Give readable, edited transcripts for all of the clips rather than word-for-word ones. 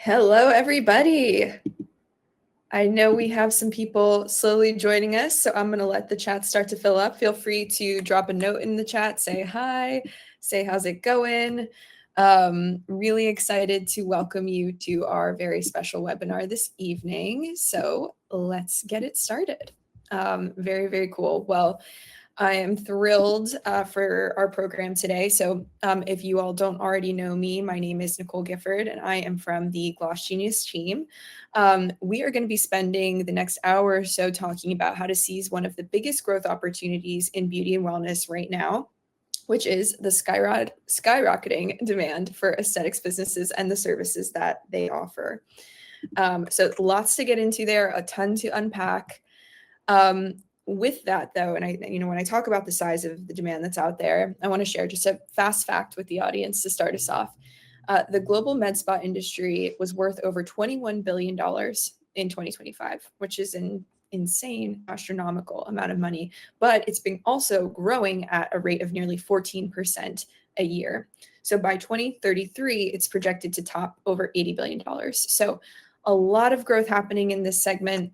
Hello, everybody. I know we have some people slowly joining us, so I'm going to let the chat start to fill up. Feel free to drop a note in the chat, say hi, say how's it going. Really excited to welcome you to our very special webinar this evening. So let's get it started. Very, very cool. Well, I am thrilled for our program today. So if you all don't already know me, my name is Nicole Gifford, and I am from the Gloss Genius team. We are going to be spending the next hour or so talking about how to seize one of the biggest growth opportunities in beauty and wellness right now, which is the skyrocketing demand for aesthetics businesses and the services that they offer. So lots to get into there, a ton to unpack. With that though, and when I talk about the size of the demand that's out there, I want to share just a fast fact with the audience to start us off. The global med spa industry was worth over $21 billion in 2025, which is an insane, astronomical amount of money, but it's been also growing at a rate of nearly 14% a year. So by 2033, it's projected to top over $80 billion. So a lot of growth happening in this segment.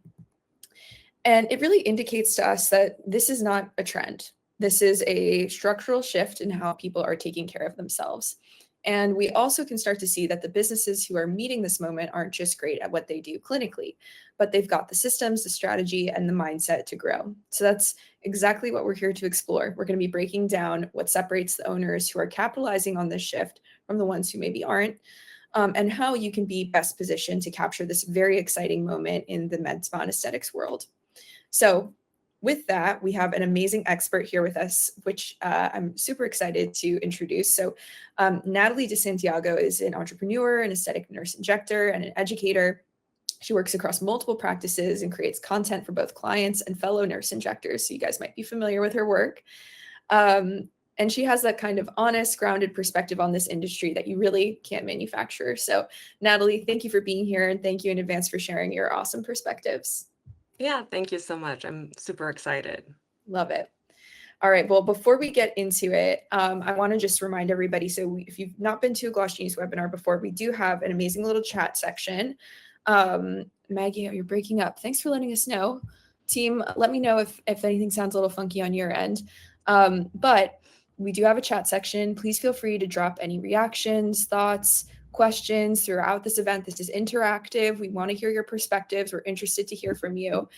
And it really indicates to us that this is not a trend. This is a structural shift in how people are taking care of themselves. And we also can start to see that the businesses who are meeting this moment aren't just great at what they do clinically, but they've got the systems, the strategy, and the mindset to grow. So that's exactly what we're here to explore. We're going to be breaking down what separates the owners who are capitalizing on this shift from the ones who maybe aren't, and how you can be best positioned to capture this very exciting moment in the med spa and aesthetics world. So with that, we have an amazing expert here with us, which I'm super excited to introduce. So Natalie Desantiago is an entrepreneur, an aesthetic nurse injector, and an educator. She works across multiple practices and creates content for both clients and fellow nurse injectors. So you guys might be familiar with her work. And she has that kind of honest, grounded perspective on this industry that you really can't manufacture. So Natalie, thank you for being here, and thank you in advance for sharing your awesome perspectives. Yeah, thank you so much. I'm super excited. Love it. All right. Well, before we get into it, I want to just remind everybody. So if you've not been to a Gloss Genius webinar before, we do have an amazing little chat section. Maggie, you're breaking up. Thanks for letting us know. Team, let me know if anything sounds a little funky on your end. But we do have a chat section. Please feel free to drop any reactions, thoughts, questions throughout this event. This is interactive. We want to hear your perspectives. We're interested to hear from you.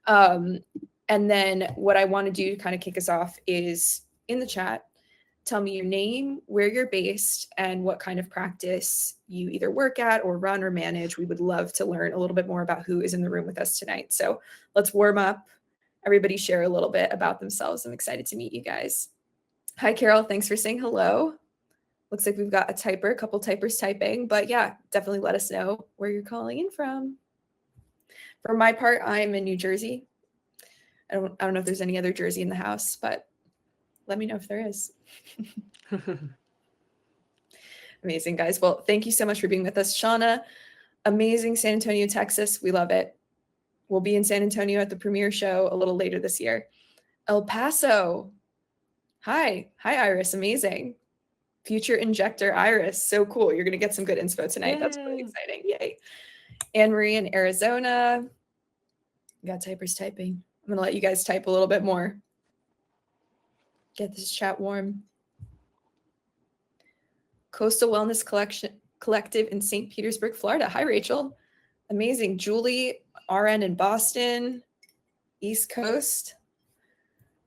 And then what I want to do to kind of kick us off is in the chat, tell me your name, where you're based, and what kind of practice you either work at or run or manage. We would love to learn a little bit more about who is in the room with us tonight. So let's warm up. Everybody share a little bit about themselves. I'm excited to meet you guys. Hi, Carol. Thanks for saying hello. Looks like we've got a couple typers typing, but yeah, definitely let us know where you're calling in from. For my part, I'm in New Jersey. I don't know if there's any other Jersey in the house, but let me know if there is. Amazing, guys. Well, thank you so much for being with us. Shauna, amazing San Antonio, Texas. We love it. We'll be in San Antonio at the premiere show a little later this year. El Paso. Hi, Iris. Amazing. Future injector Iris. So cool. You're going to get some good inspo tonight. Yay. That's really exciting. Yay. Anne Marie in Arizona. We got typers typing. I'm going to let you guys type a little bit more. Get this chat warm. Coastal Wellness Collective in St. Petersburg, Florida. Hi, Rachel. Amazing. Julie, RN in Boston, East Coast.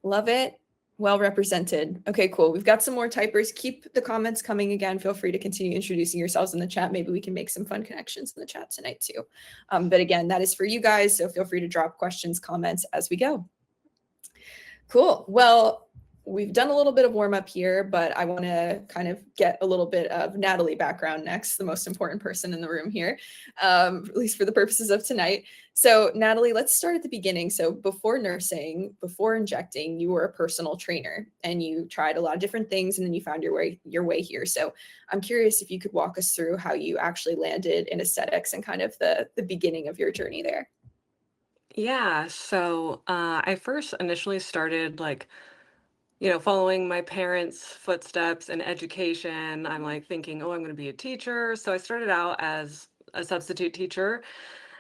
Love it. Well represented. Okay, cool. We've got some more typers. Keep the comments coming again. Feel free to continue introducing yourselves in the chat. Maybe we can make some fun connections in the chat tonight too. But again, that is for you guys. So feel free to drop questions, comments as we go. Cool. Well, we've done a little bit of warm up here, but I want to kind of get a little bit of Natalie background next, the most important person in the room here, at least for the purposes of tonight. So Natalie, let's start at the beginning. So before nursing, before injecting, you were a personal trainer and you tried a lot of different things and then you found your way here. So I'm curious if you could walk us through how you actually landed in aesthetics and kind of the beginning of your journey there. Yeah, so I first initially started following my parents' footsteps in education. I'm like thinking, oh, I'm going to be a teacher. So I started out as a substitute teacher,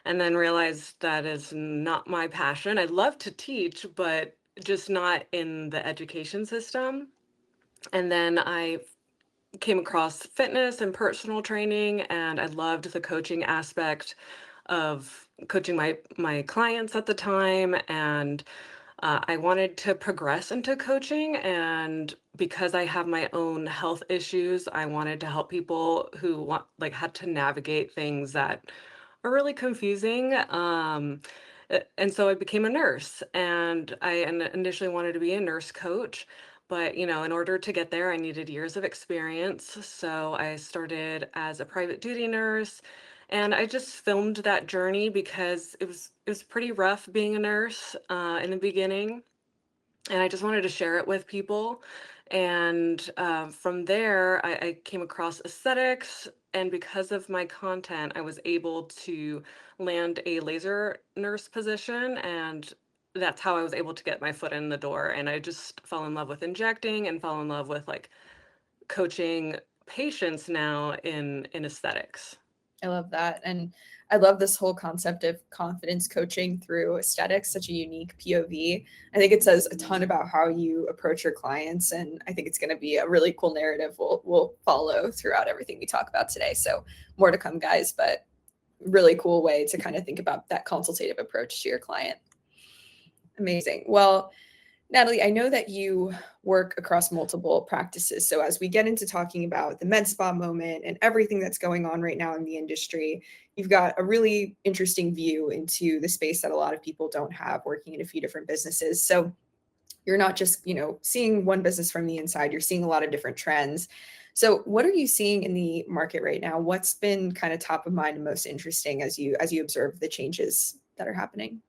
and then realized that is not my passion. I love to teach, but just not in the education system. And then I came across fitness and personal training, and I loved the coaching aspect of coaching my clients at the time. And I wanted to progress into coaching, and because I have my own health issues, I wanted to help people who had to navigate things that are really confusing. And so I became a nurse, and initially wanted to be a nurse coach. But, in order to get there, I needed years of experience. So I started as a private duty nurse, and I just filmed that journey because it was pretty rough being a nurse in the beginning, and I just wanted to share it with people. And from there, I came across aesthetics, and because of my content, I was able to land a laser nurse position, and that's how I was able to get my foot in the door. And I just fell in love with injecting and fell in love with coaching patients now in aesthetics. I love that. And I love this whole concept of confidence coaching through aesthetics, such a unique POV. I think it says a ton about how you approach your clients. And I think it's going to be a really cool narrative we'll follow throughout everything we talk about today. So more to come, guys, but really cool way to kind of think about that consultative approach to your client. Amazing. Well, Natalie, I know that you work across multiple practices. So as we get into talking about the med spa moment and everything that's going on right now in the industry, you've got a really interesting view into the space that a lot of people don't have working in a few different businesses. So you're not just, seeing one business from the inside, you're seeing a lot of different trends. So what are you seeing in the market right now? What's been kind of top of mind and most interesting as you observe the changes that are happening?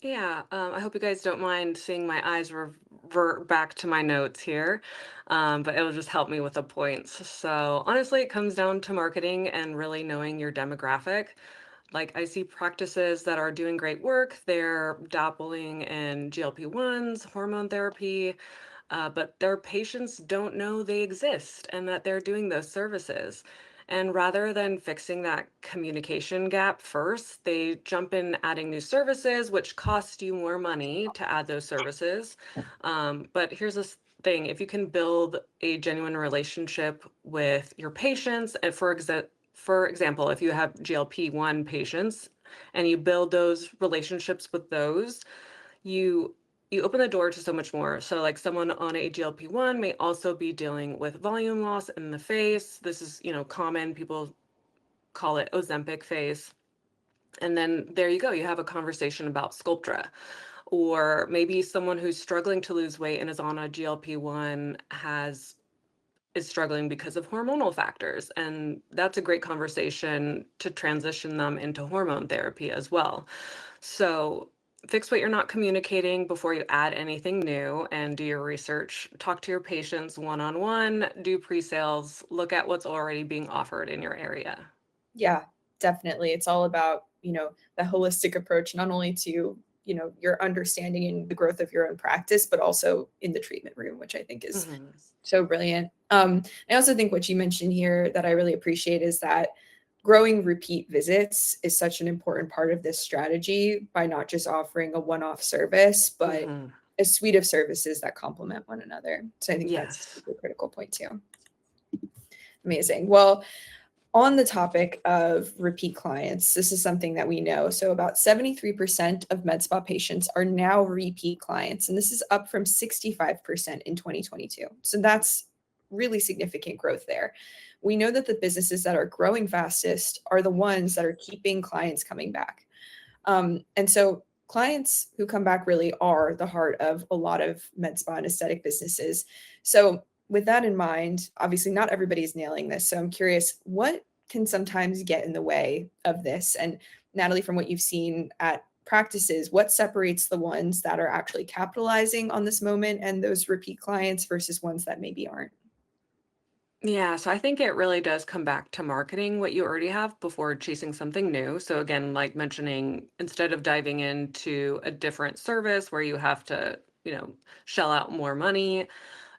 Yeah, I hope you guys don't mind seeing my eyes revert back to my notes here, but it'll just help me with the points. So honestly, it comes down to marketing and really knowing your demographic. Like I see practices that are doing great work. They're dabbling in GLP-1s, hormone therapy, but their patients don't know they exist and that they're doing those services. And rather than fixing that communication gap first, they jump in adding new services, which cost you more money to add those services. But here's this thing: if you can build a genuine relationship with your patients, and for example, if you have GLP-1 patients and you build those relationships with those, you you open the door to so much more. So like someone on a GLP-1 may also be dealing with volume loss in the face. This is, common. People call it Ozempic face. And then there you go. You have a conversation about Sculptra. Or maybe someone who's struggling to lose weight and is on a GLP-1 is struggling because of hormonal factors. And that's a great conversation to transition them into hormone therapy as well. So fix what you're not communicating before you add anything new, and do your research. Talk to your patients one-on-one, do pre-sales, look at what's already being offered in your area. Yeah, definitely. It's all about, the holistic approach, not only to, your understanding and the growth of your own practice, but also in the treatment room, which I think is Mhm. so brilliant. I also think what you mentioned here that I really appreciate is that growing repeat visits is such an important part of this strategy by not just offering a one-off service, but Mhm. a suite of services that complement one another. So I think that's a Yes. super critical point too. Amazing. Well, on the topic of repeat clients, this is something that we know. So about 73% of med spa patients are now repeat clients, and this is up from 65% in 2022. So that's really significant growth there. We know that the businesses that are growing fastest are the ones that are keeping clients coming back. And so clients who come back really are the heart of a lot of med spa and aesthetic businesses. So with that in mind, obviously not everybody's nailing this. So I'm curious, what can sometimes get in the way of this? And Natalie, from what you've seen at practices, what separates the ones that are actually capitalizing on this moment and those repeat clients versus ones that maybe aren't? Yeah, so I think it really does come back to marketing what you already have before chasing something new. So again, like mentioning, instead of diving into a different service where you have to, shell out more money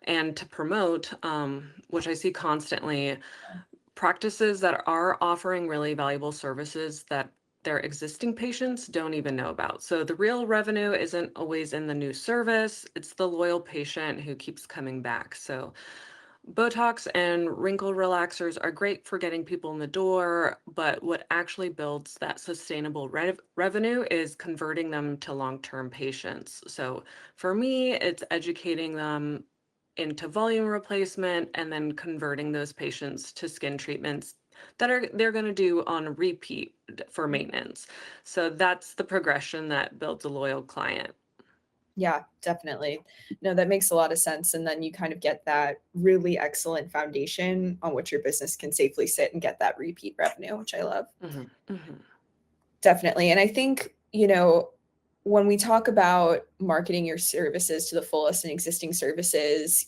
and to promote, which I see constantly, practices that are offering really valuable services that their existing patients don't even know about. So the real revenue isn't always in the new service, it's the loyal patient who keeps coming back. So Botox and wrinkle relaxers are great for getting people in the door, but what actually builds that sustainable revenue is converting them to long-term patients. So for me, it's educating them into volume replacement and then converting those patients to skin treatments that are they're going to do on repeat for maintenance. So that's the progression that builds a loyal client. Yeah, definitely. No, that makes a lot of sense. And then you kind of get that really excellent foundation on which your business can safely sit and get that repeat revenue, which I love. Mhm, mhm, Definitely. And I think, when we talk about marketing your services to the fullest and existing services,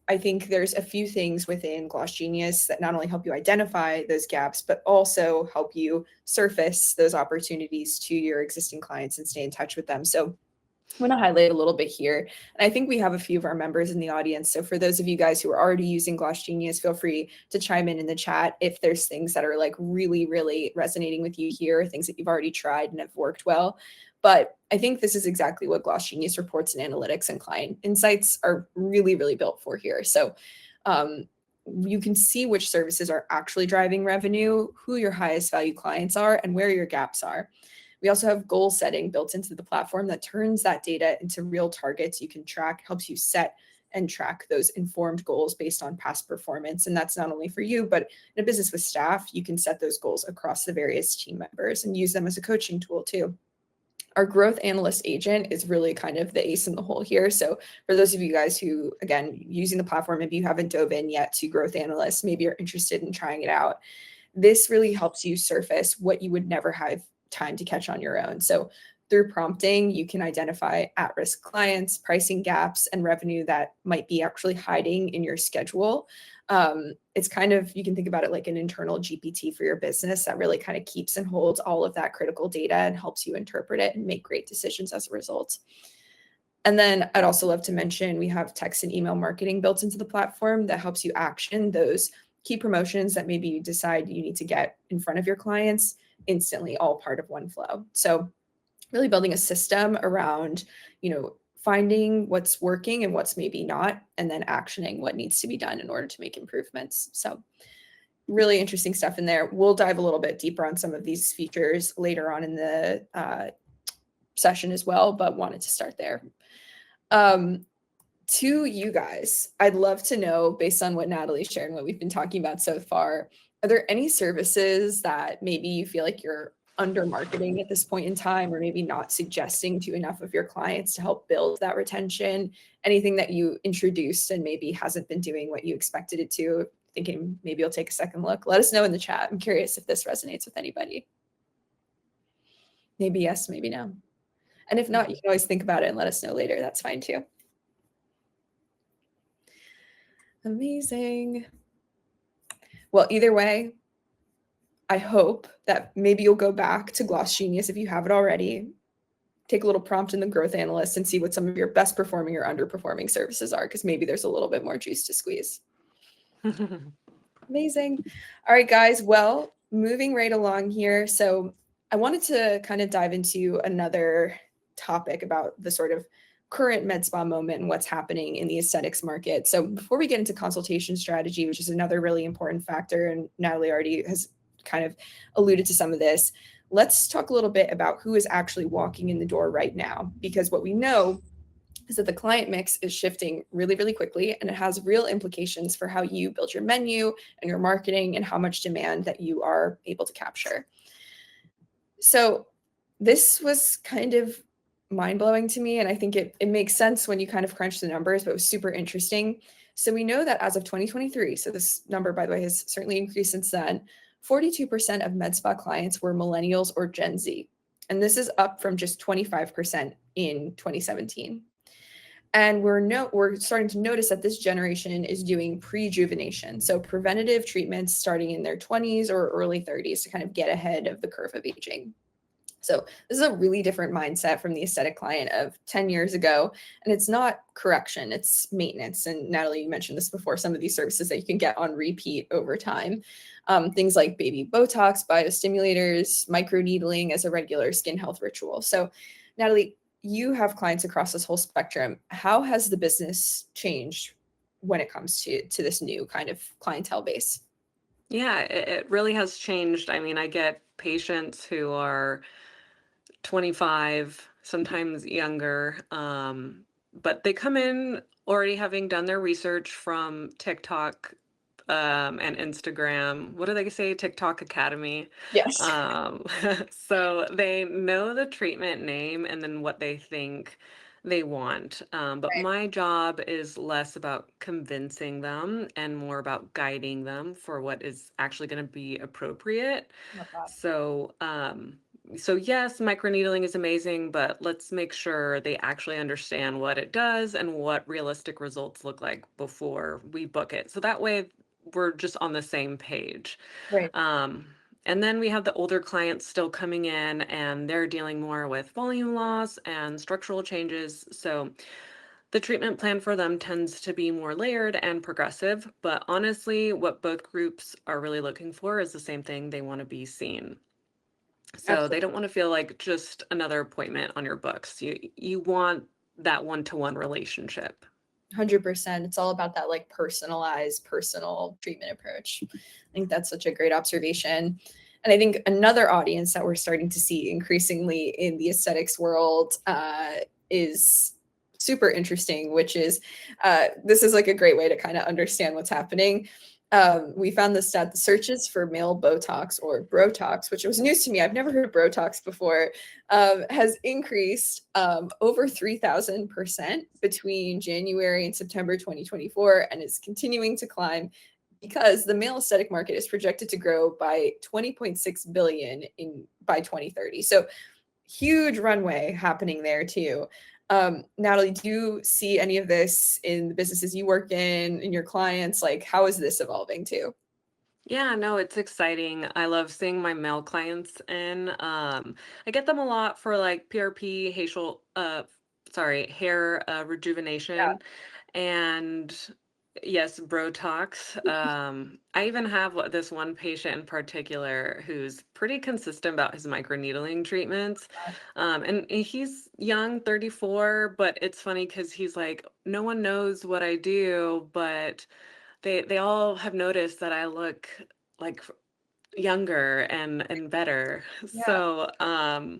I think there's a few things within Gloss Genius that not only help you identify those gaps, but also help you surface those opportunities to your existing clients and stay in touch with them. So I'm going to highlight a little bit here. And I think we have a few of our members in the audience. So for those of you guys who are already using Gloss Genius, feel free to chime in the chat if there's things that are like really, really resonating with you here, things that you've already tried and have worked well. But I think this is exactly what Gloss Genius reports and analytics and client insights are really, really built for here. So you can see which services are actually driving revenue, who your highest value clients are, and where your gaps are. We also have goal setting built into the platform that turns that data into real targets you can track, helps you set and track those informed goals based on past performance. And that's not only for you, but in a business with staff, you can set those goals across the various team members and use them as a coaching tool too. Our growth analyst agent is really kind of the ace in the hole here. So for those of you guys who, again, using the platform, maybe you haven't dove in yet to growth analyst, maybe you're interested in trying it out. This really helps you surface what you would never have time to catch on your own. So through prompting, you can identify at-risk clients, pricing gaps, and revenue that might be actually hiding in your schedule. It's kind of, you can think about it like an internal GPT for your business that really kind of keeps and holds all of that critical data and helps you interpret it and make great decisions as a result. And then I'd also love to mention we have text and email marketing built into the platform that helps you action those key promotions that maybe you decide you need to get in front of your clients instantly, all part of one flow. So really building a system around, finding what's working and what's maybe not, and then actioning what needs to be done in order to make improvements. So really interesting stuff in there. We'll dive a little bit deeper on some of these features later on in the session as well, but wanted to start there. To you guys, I'd love to know, based on what Natalie shared and what we've been talking about so far, are there any services that maybe you feel like you're under marketing at this point in time, or maybe not suggesting to enough of your clients to help build that retention? Anything that you introduced and maybe hasn't been doing what you expected it to, thinking maybe you'll take a second look? Let us know in the chat. I'm curious if this resonates with anybody. Maybe yes, maybe no. And if not, you can always think about it and let us know later. That's fine too. Amazing. Well, either way, I hope that maybe you'll go back to Gloss Genius if you have it already. Take a little prompt in the growth analyst and see what some of your best performing or underperforming services are, because maybe there's a little bit more juice to squeeze. Amazing. All right, guys. Well, moving right along here. So I wanted to kind of dive into another topic about the sort of current med spa moment and what's happening in the aesthetics market. So before we get into consultation strategy, which is another really important factor, and Natalie already has kind of alluded to some of this, let's talk a little bit about who is actually walking in the door right now, because what we know is that the client mix is shifting really, really quickly, and it has real implications for how you build your menu and your marketing and how much demand that you are able to capture. So this was kind of mind-blowing to me, and I think it makes sense when you kind of crunch the numbers, but it was super interesting. So we know that as of 2023, so this number, by the way, has certainly increased since then, 42% of med spa clients were millennials or Gen Z. And this is up from just 25% in 2017. And we're starting to notice that this generation is doing prejuvenation, so preventative treatments starting in their 20s or early 30s to kind of get ahead of the curve of aging. So this is a really different mindset from the aesthetic client of 10 years ago. And it's not correction, it's maintenance. And Natalie, you mentioned this before, some of these services that you can get on repeat over time. Things like baby Botox, biostimulators, microneedling as a regular skin health ritual. So Natalie, you have clients across this whole spectrum. How has the business changed when it comes to this new kind of clientele base? Yeah, it really has changed. I mean, I get patients who are 25, sometimes younger, but they come in already having done their research from TikTok and Instagram. What do they say? TikTok Academy. Yes. Um, so they know the treatment name and then what they think they want. But Right. my job is less about convincing them and more about guiding them for what is actually going to be appropriate. Love that. So, so yes, microneedling is amazing, but let's make sure they actually understand what it does and what realistic results look like before we book it. So that way we're just on the same page. Right. Um, and then we have the older clients still coming in and they're dealing more with volume loss and structural changes. So the treatment plan for them tends to be more layered and progressive. But honestly, what both groups are really looking for is the same thing. They want to be seen. So they Absolutely. don't want to feel like just another appointment on your books. You want that one-to-one relationship. 100%. It's all about that like personalized, personal treatment approach. I think that's such a great observation. And I think another audience that we're starting to see increasingly in the aesthetics world is super interesting, which is this is like a great way to kind of understand what's happening. We found this stat: the searches for male Botox or Brotox, which was news to me. I've never heard of Brotox before, has increased over 3,000% between January and September 2024, and is continuing to climb because the male aesthetic market is projected to grow by 20.6 billion in by 2030. So huge runway happening there too. Natalie, do you see any of this in the businesses you work in your clients? Like, how is this evolving too? Yeah, no, it's exciting. I love seeing my male clients in. I get them a lot for like PRP, hair Yeah. rejuvenation, and yes, Botox. I even have this one patient in particular who's pretty consistent about his microneedling treatments. And he's young, 34, but it's funny because he's like, no one knows what I do, but they all have noticed that I look like younger and better. Yeah. So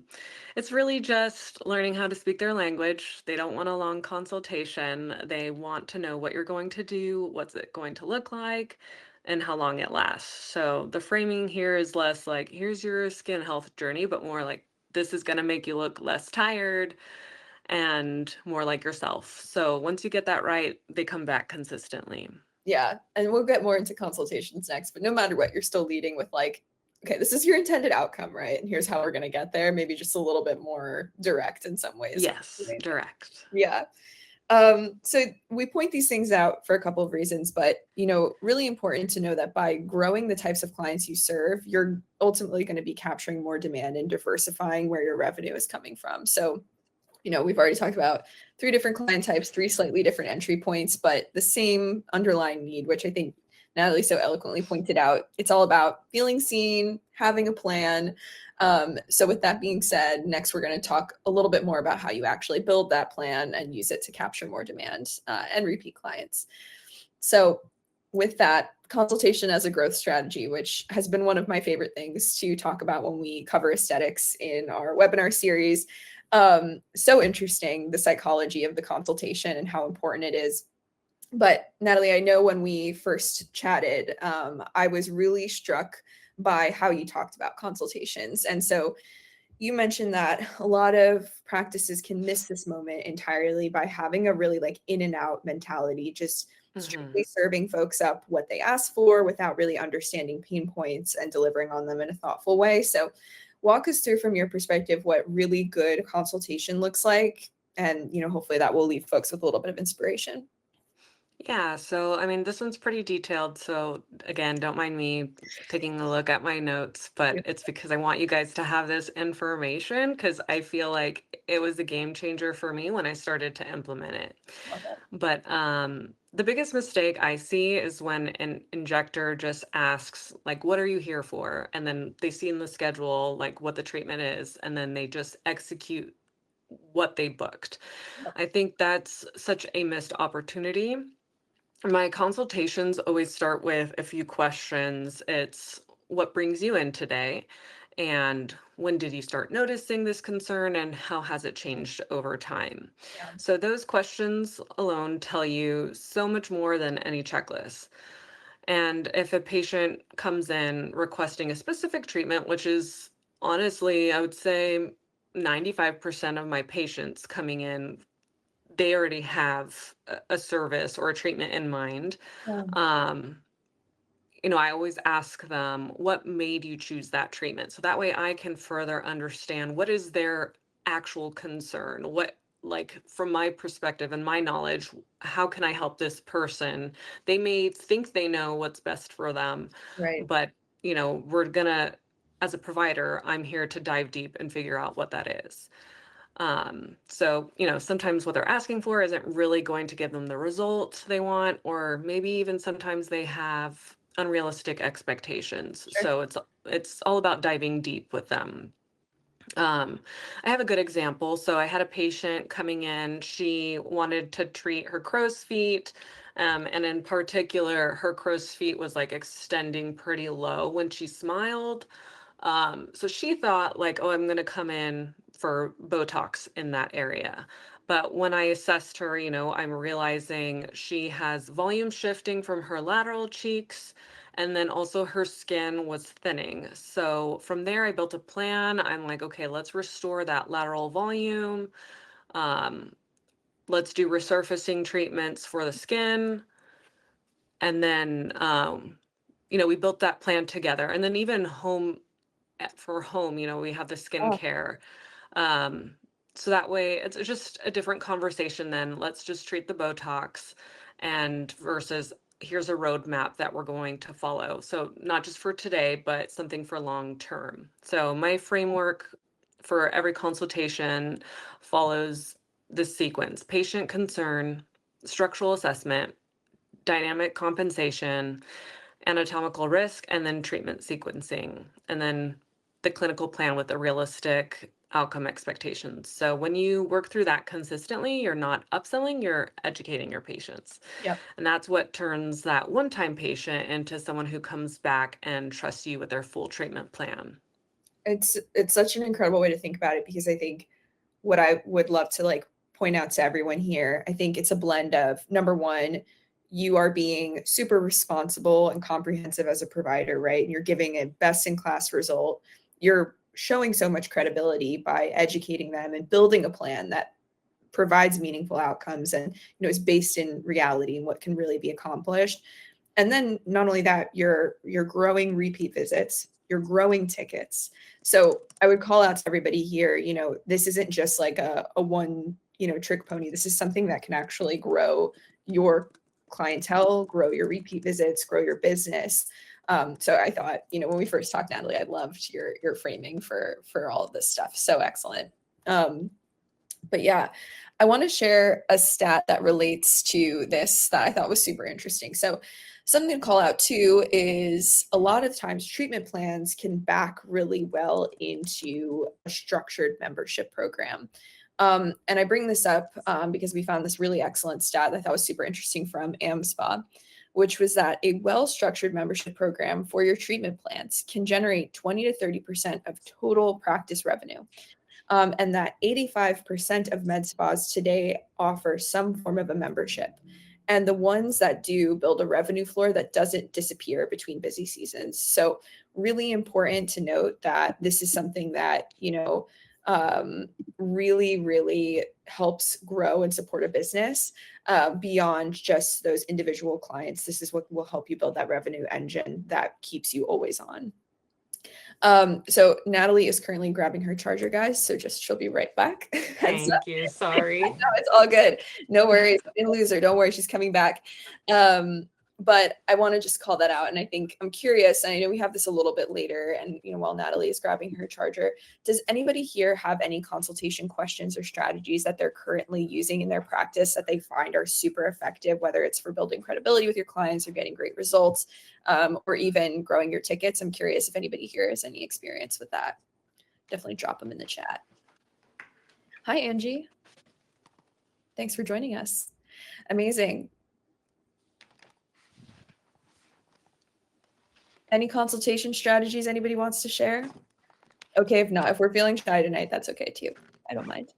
it's really just learning how to speak their language. They don't want a long consultation. They want to know what you're going to do, what's it going to look like, and how long it lasts. So the framing here is less like, here's your skin health journey, but more like, this is going to make you look less tired and more like yourself. So once you get that right, they come back consistently. Yeah. And we'll get more into consultations next, but no matter what, you're still leading with like, okay, this is your intended outcome, right? And here's how we're going to get there. Maybe just a little bit more direct in some ways. Yes, direct. Yeah. So we point these things out for a couple of reasons, but really important to know that by growing the types of clients you serve, you're ultimately going to be capturing more demand and diversifying where your revenue is coming from. So we've already talked about 3 different client types, 3 slightly different entry points, but the same underlying need, which I think Natalie so eloquently pointed out. It's all about feeling seen, having a plan. So with that being said, next we're going to talk a little bit more about how you actually build that plan and use it to capture more demand and repeat clients. So with that, consultation as a growth strategy, which has been one of my favorite things to talk about when we cover aesthetics in our webinar series. So interesting, the psychology of the consultation and how important it is. But Natalie, I know when we first chatted, I was really struck by how you talked about consultations. And so you mentioned that a lot of practices can miss this moment entirely by having a really like in and out mentality, just Hmm. strictly serving folks up what they ask for without really understanding pain points and delivering on them in a thoughtful way. So walk us through from your perspective what really good consultation looks like. And hopefully that will leave folks with a little bit of inspiration. Yeah, so I mean, this one's pretty detailed. So again, don't mind me taking a look at my notes, but Yeah, it's because I want you guys to have this information because I feel like it was a game changer for me when I started to implement it. love it. But the biggest mistake I see is when an injector just asks, like, what are you here for? And then they see in the schedule, like, what the treatment is, and then they just execute what they booked. Yep. I think that's such a missed opportunity. My consultations always start with a few questions. It's what brings you in today? And when did you start noticing this concern? And how has it changed over time? Yeah. So, those questions alone tell you so much more than any checklist. And if a patient comes in requesting a specific treatment, which is honestly, I would say 95% of my patients coming in, they already have a service or a treatment in mind. Yeah. um, I always ask them, what made you choose that treatment? So that way I can further understand what is their actual concern. What, like, from my perspective and my knowledge, how can I help this person? They may think they know what's best for them, Right. but, we're gonna, as a provider, I'm here to dive deep and figure out what that is. So, sometimes what they're asking for isn't really going to give them the result they want, or maybe even sometimes they have unrealistic expectations. Sure. So it's all about diving deep with them. Um, I have a good example. So I had a patient coming in, she wanted to treat her crow's feet. And in particular, her crow's feet was like extending pretty low when she smiled. So she thought like, oh, I'm going to come in for Botox in that area. But when I assessed her, I'm realizing she has volume shifting from her lateral cheeks, and then also her skin was thinning. So from there, I built a plan. I'm like, okay, let's restore that lateral volume. Um, let's do resurfacing treatments for the skin. And then, we built that plan together. And then even for home, we have the Oh, skincare. Um, so that way it's just a different conversation then. Let's just treat the Botox and versus here's a roadmap that we're going to follow. So not just for today, but something for long term. So my framework for every consultation follows this sequence: patient concern, structural assessment, dynamic compensation, anatomical risk, and then treatment sequencing, and then the clinical plan with the realistic outcome expectations. So when you work through that consistently, you're not upselling, you're educating your patients. yep. And that's what turns that one-time patient into someone who comes back and trusts you with their full treatment plan. It's such an incredible way to think about it because I think what I would love to like point out to everyone here, I think it's a blend of number one, you are being super responsible and comprehensive as a provider, right? And you're giving a best in class result. You're showing so much credibility by educating them and building a plan that provides meaningful outcomes and is based in reality and what can really be accomplished. And then not only that, you're growing repeat visits, you're growing tickets. So I would call out to everybody here, this isn't just like a one, trick pony. This is something that can actually grow your clientele, grow your repeat visits, grow your business. So I thought, when we first talked, Natalie, I loved your framing for all of this stuff. So excellent. But yeah, I want to share a stat that relates to this that I thought was super interesting. So, something to call out too is a lot of times treatment plans can back really well into a structured membership program. And I bring this up because we found this really excellent stat that I thought was super interesting from AmSpa, which was that a well structured membership program for your treatment plans can generate 20 to 30% of total practice revenue. And that 85% of med spas today offer some form of a membership. And the ones that do build a revenue floor that doesn't disappear between busy seasons. So, really important to note that this is something that, really, really helps grow and support a business beyond just those individual clients. This is what will help you build that revenue engine that keeps you always on. So Natalie is currently grabbing her charger, guys. So just she'll be right back. Heads up. Thank you. Sorry. No, it's all good. No worries. Didn't lose her. Don't worry. She's coming back. But I want to just call that out. And I think I'm curious, and I know we have this a little bit later, and while Natalie is grabbing her charger, does anybody here have any consultation questions or strategies that they're currently using in their practice that they find are super effective, whether it's for building credibility with your clients or getting great results, or even growing your tickets? I'm curious if anybody here has any experience with that. Definitely drop them in the chat. Hi, Angie. Thanks for joining us. Amazing. Any consultation strategies anybody wants to share? Okay, if not, if we're feeling shy tonight, that's okay too. I don't mind.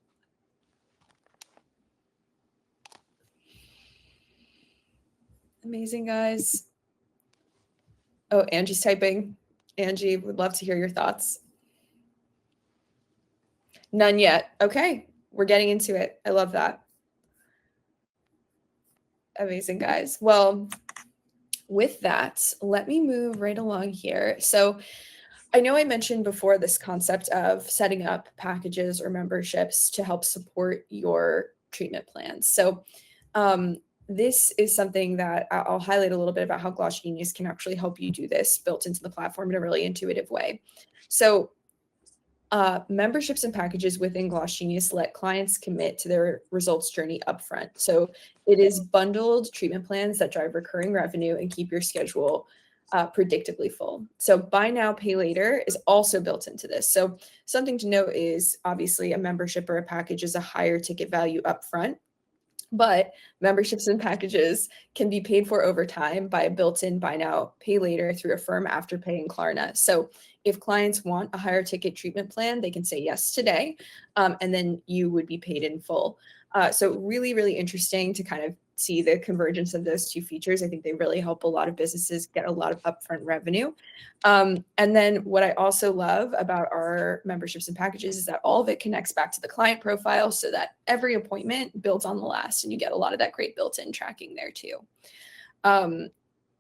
Amazing, guys. Oh, Angie's typing. Angie, would love to hear your thoughts. None yet. Okay, we're getting into it. I love that. Amazing, guys. Well, with that, let me move right along here. So I know I mentioned before this concept of setting up packages or memberships to help support your treatment plans. So this is something that I'll highlight a little bit about how Gloss Genius can actually help you do this built into the platform in a really intuitive way. So memberships and packages within Gloss Genius let clients commit to their results journey upfront. So it is bundled treatment plans that drive recurring revenue and keep your schedule predictably full. So buy now, pay later is also built into this. So something to note is obviously a membership or a package is a higher ticket value upfront, but memberships and packages can be paid for over time by a built-in buy now, pay later through Affirm, Afterpay, and Klarna. So if clients want a higher ticket treatment plan, they can say yes today, and then you would be paid in full. So really, really interesting to kind of see the convergence of those two features. I think they really help a lot of businesses get a lot of upfront revenue. And then what I also love about our memberships and packages is that all of it connects back to the client profile so that every appointment builds on the last, and you get a lot of that great built-in tracking there too.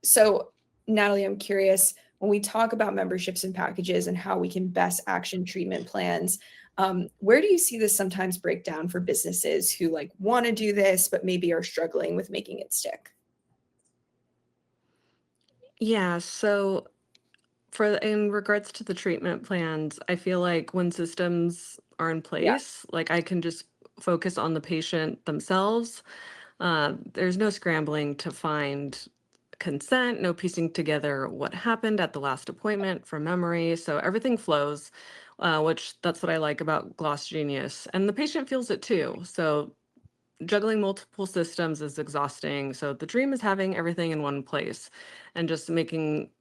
So Natalie, I'm curious, when we talk about memberships and packages and how we can best action treatment plans, where do you see this sometimes break down for businesses who want to do this, but maybe are struggling with making it stick? Yeah, so in regards to the treatment plans, I feel like when systems are in Yeah, place, like I can just focus on the patient themselves. There's no scrambling to find consent, no piecing together what happened at the last appointment from memory. So everything flows, which that's what I like about Gloss Genius. And the patient feels it too. So juggling multiple systems is exhausting. So the dream is having everything in one place and just making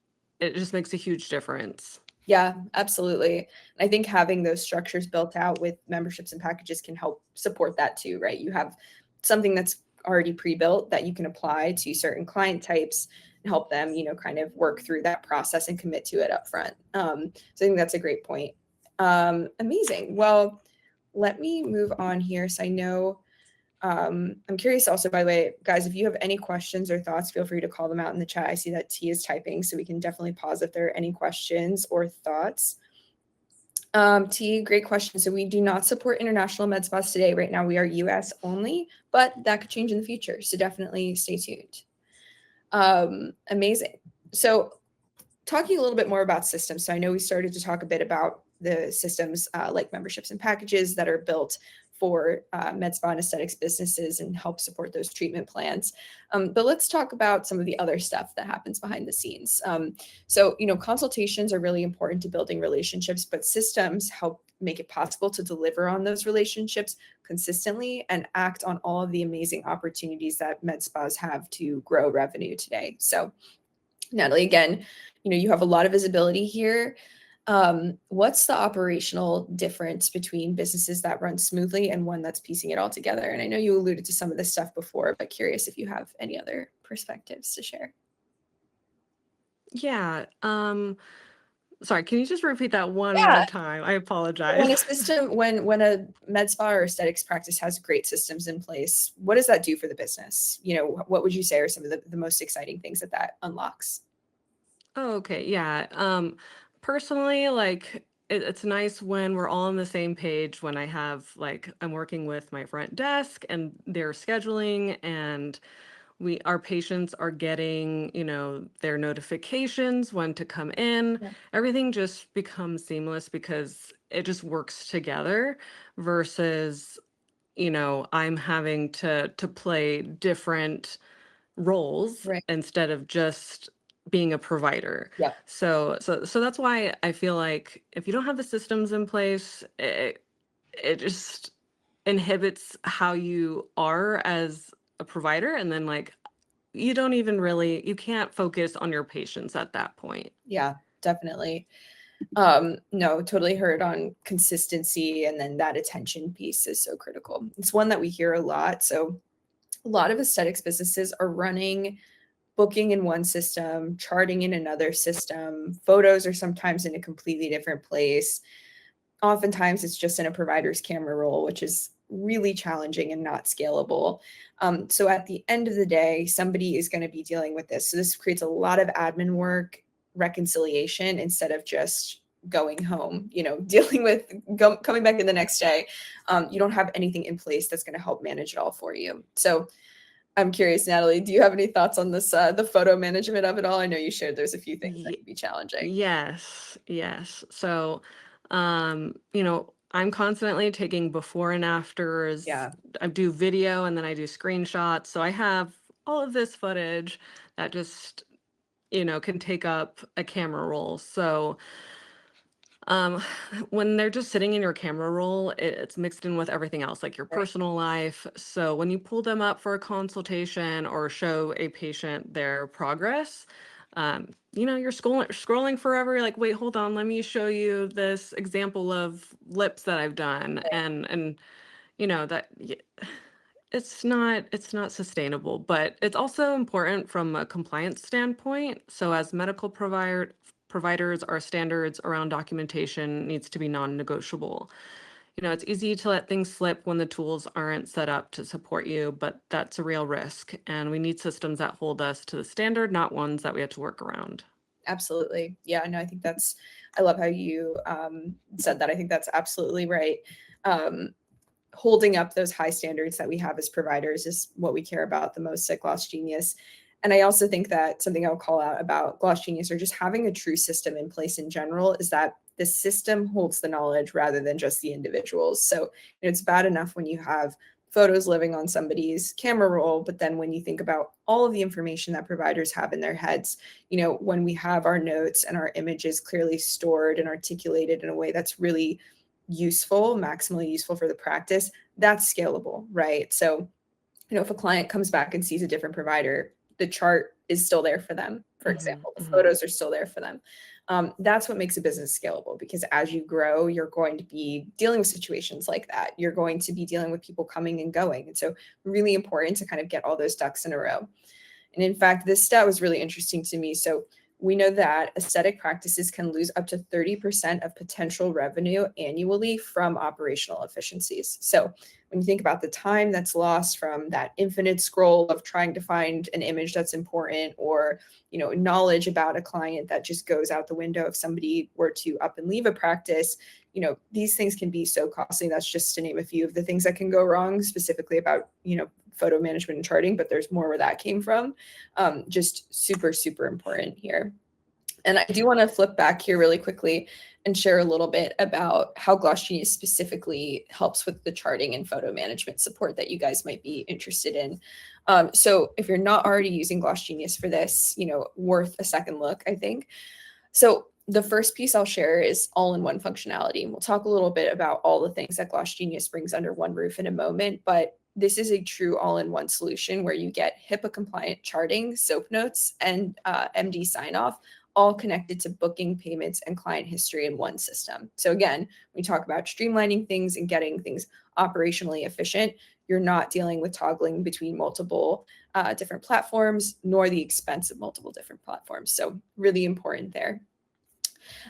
it just makes a huge difference. yeah, absolutely. I think having those structures built out with memberships and packages can help support that too, right? You have something that's already pre-built that you can apply to certain client types and help them, kind of work through that process and commit to it up front. So I think that's a great point. Amazing. Well, let me move on here. So I know I'm curious also, by the way, guys, if you have any questions or thoughts, feel free to call them out in the chat. I see that T is typing, so we can definitely pause if there are any questions or thoughts. T, great question. So we do not support international med spas today. Right now we are US only, but that could change in the future. So definitely stay tuned. Amazing. So talking a little bit more about systems. So I know we started to talk a bit about the systems like memberships and packages that are built for med spa and aesthetics businesses and help support those treatment plans. But let's talk about some of the other stuff that happens behind the scenes. So, consultations are really important to building relationships, but systems help make it possible to deliver on those relationships consistently and act on all of the amazing opportunities that med spas have to grow revenue today. So, Natalie, again, you have a lot of visibility here. What's the operational difference between businesses that run smoothly and one that's piecing it all together? And I know you alluded to some of this stuff before, but curious if you have any other perspectives to share. Yeah. Sorry, can you just repeat that one Yeah. more time? I apologize. When a med spa or aesthetics practice has great systems in place, what does that do for the business? What would you say are some of the most exciting things that unlocks? Oh, okay. Yeah. personally, like it's nice when we're all on the same page, when I have like I'm working with my front desk and they're scheduling, and our patients are getting, their notifications when to come in. Yeah. Everything just becomes seamless because it just works together versus, I'm having to play different roles Right. instead of just being a provider. Yeah. So that's why I feel like if you don't have the systems in place, it just inhibits how you are as a provider, and then like you can't focus on your patients at that point. Yeah, definitely. No, totally heard on consistency, and then that attention piece is so critical. It's one that we hear a lot. So a lot of aesthetics businesses are running booking in one system, charting in another system. Photos are sometimes in a completely different place. Oftentimes it's just in a provider's camera roll, which is really challenging and not scalable. So at the end of the day, somebody is going to be dealing with this. So this creates a lot of admin work, reconciliation, instead of just going home, dealing with coming back in the next day. You don't have anything in place that's going to help manage it all for you. So I'm curious, Natalie, do you have any thoughts on this, the photo management of it all? I know you shared there's a few things that Ye- can be challenging. yes. So, I'm constantly taking before and afters. Yeah, I do video and then I do screenshots. So I have all of this footage that just, can take up a camera roll. So, um, when they're just sitting in your camera roll, it's mixed in with everything else, like your right. personal life. So when you pull them up for a consultation or show a patient their progress, you're scrolling forever. You're like, wait, hold on, let me show you this example of lips that I've done, and that it's not sustainable, but it's also important from a compliance standpoint. So as medical providers, our standards around documentation needs to be non-negotiable. It's easy to let things slip when the tools aren't set up to support you, but that's a real risk. And we need systems that hold us to the standard, not ones that we have to work around. Absolutely. Yeah, no, I think I love how you said that. I think that's absolutely right. Um, Holding up those high standards that we have as providers is what we care about the most at Gloss Genius. And I also think that something I'll call out about Gloss Genius, or just having a true system in place in general, is that the system holds the knowledge rather than just the individuals. So it's bad enough when you have photos living on somebody's camera roll, but then when you think about all of the information that providers have in their heads, when we have our notes and our images clearly stored and articulated in a way that's really useful, maximally useful for the practice, that's scalable, right? So, if a client comes back and sees a different provider, the chart is still there for them, for Hmm. example, the Hmm. photos are still there for them. That's what makes a business scalable, because as you grow, you're going to be dealing with situations like that. You're going to be dealing with people coming and going. And so, really important to kind of get all those ducks in a row. And in fact, this stat was really interesting to me. So we know that aesthetic practices can lose up to 30% of potential revenue annually from operational efficiencies. So when you think about the time that's lost from that infinite scroll of trying to find an image that's important, or knowledge about a client that just goes out the window if somebody were to up and leave a practice, these things can be so costly. That's just to name a few of the things that can go wrong, specifically about photo management and charting, but there's more where that came from. Just super, super important here. And I do want to flip back here really quickly and share a little bit about how Gloss Genius specifically helps with the charting and photo management support that you guys might be interested in. So if you're not already using Gloss Genius for this, worth a second look, I think. So the first piece I'll share is all-in-one functionality. We'll talk a little bit about all the things that Gloss Genius brings under one roof in a moment, but this is a true all-in-one solution where you get HIPAA-compliant charting, SOAP notes, and MD sign-off, all connected to booking, payments, and client history in one system. So again, we talk about streamlining things and getting things operationally efficient. You're not dealing with toggling between multiple different platforms, nor the expense of multiple different platforms. So really important there.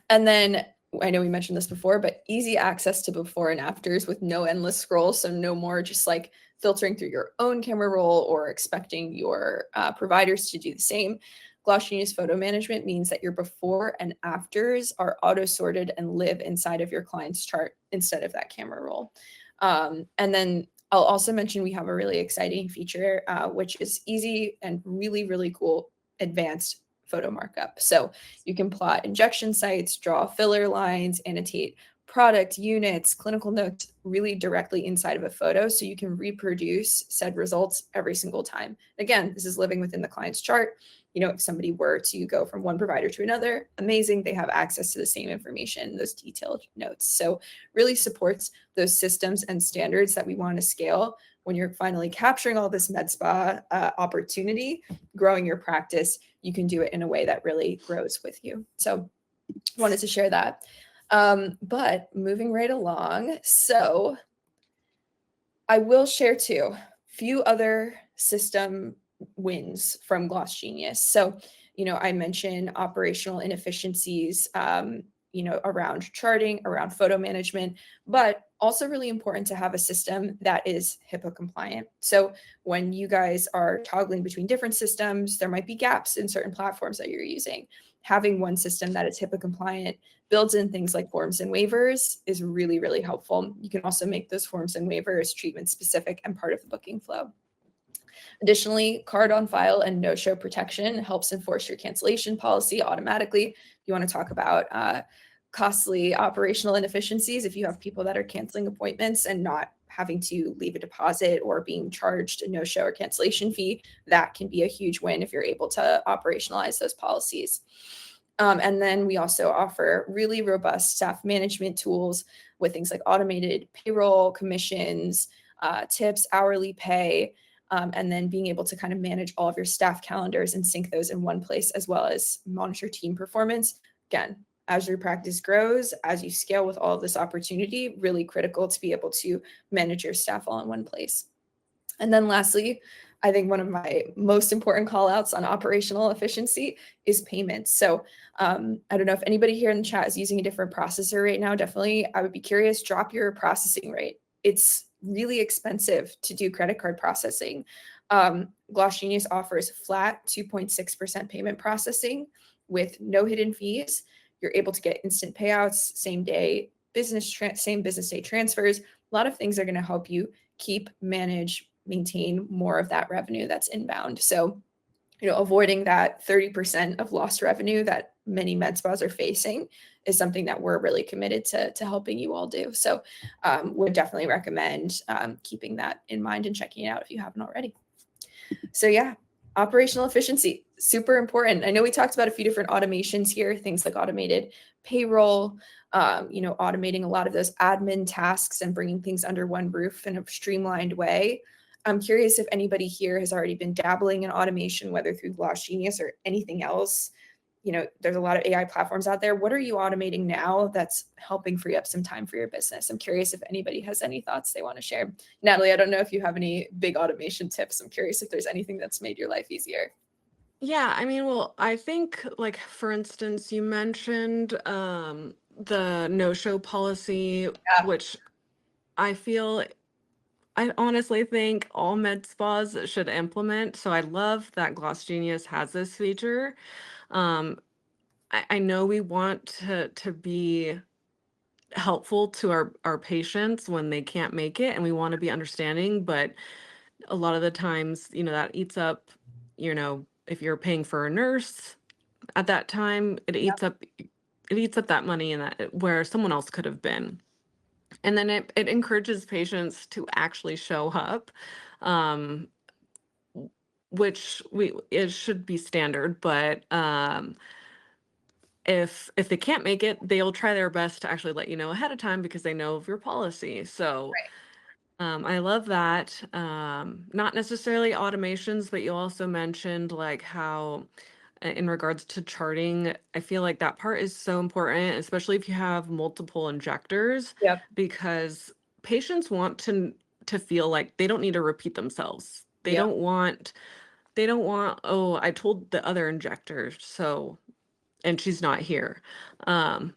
And then I know we mentioned this before, but easy access to before and afters with no endless scroll. So no more just like filtering through your own camera roll or expecting your providers to do the same. Gloss Genius photo management means that your before and afters are auto sorted and live inside of your client's chart instead of that camera roll. And then I'll also mention we have a really exciting feature, which is easy and really, really cool advanced photo markup. So you can plot injection sites, draw filler lines, annotate product units, clinical notes really directly inside of a photo so you can reproduce said results every single time. Again, this is living within the client's chart. If somebody were to go from one provider to another, amazing, they have access to the same information, those detailed notes. So really supports those systems and standards that we want to scale when you're finally capturing all this med spa opportunity, growing your practice. You can do it in a way that really grows with you. So wanted to share that. But moving right along, so I will share too few other system wins from Gloss Genius. So, I mentioned operational inefficiencies, around charting, around photo management, but also really important to have a system that is HIPAA compliant. So when you guys are toggling between different systems, there might be gaps in certain platforms that you're using. Having one system that is HIPAA compliant, builds in things like forms and waivers is really, really helpful. You can also make those forms and waivers treatment specific and part of the booking flow. Additionally, card on file and no-show protection helps enforce your cancellation policy automatically. You want to talk about costly operational inefficiencies if you have people that are canceling appointments and not having to leave a deposit or being charged a no-show or cancellation fee, that can be a huge win if you're able to operationalize those policies. And then we also offer really robust staff management tools with things like automated payroll, commissions, tips, hourly pay, and then being able to kind of manage all of your staff calendars and sync those in one place, as well as monitor team performance. Again, as your practice grows, as you scale with all of this opportunity, really critical to be able to manage your staff all in one place. And then lastly, I think one of my most important call outs on operational efficiency is payments. So I don't know if anybody here in the chat is using a different processor right now. Definitely, I would be curious, drop your processing rate. It's really expensive to do credit card processing. Gloss Genius offers flat 2.6% payment processing with no hidden fees. You're able to get instant payouts, same day same business day transfers. A lot of things are going to help you keep, manage, maintain more of that revenue that's inbound. So, avoiding that 30% of lost revenue that many med spas are facing is something that we're really committed to helping you all do. So would definitely recommend keeping that in mind and checking it out if you haven't already. So yeah, operational efficiency, super important. I know we talked about a few different automations here, things like automated payroll, automating a lot of those admin tasks and bringing things under one roof in a streamlined way. I'm curious if anybody here has already been dabbling in automation, whether through Gloss Genius or anything else. There's a lot of AI platforms out there. What are you automating now that's helping free up some time for your business? I'm curious if anybody has any thoughts they want to share. Natalie, I don't know if you have any big automation tips. I'm curious if there's anything that's made your life easier. Yeah, I mean, well, I think, like, for instance, you mentioned the no-show policy, Yeah. which I honestly think all med spas should implement. So I love that Gloss Genius has this feature. Um, I know we want to be helpful to our patients when they can't make it, and we want to be understanding, but a lot of the times, that eats up, if you're paying for a nurse at that time, it eats up that money and that where someone else could have been. And then it encourages patients to actually show up, um, which it should be standard, but if they can't make it, they'll try their best to actually let you know ahead of time because they know of your policy. So I love that. Not necessarily automations, but you also mentioned like how in regards to charting, I feel like that part is so important, especially if you have multiple injectors, Yep. because patients want to feel like they don't need to repeat themselves. They Yep. don't want, oh, I told the other injector, so and she's not here. Um,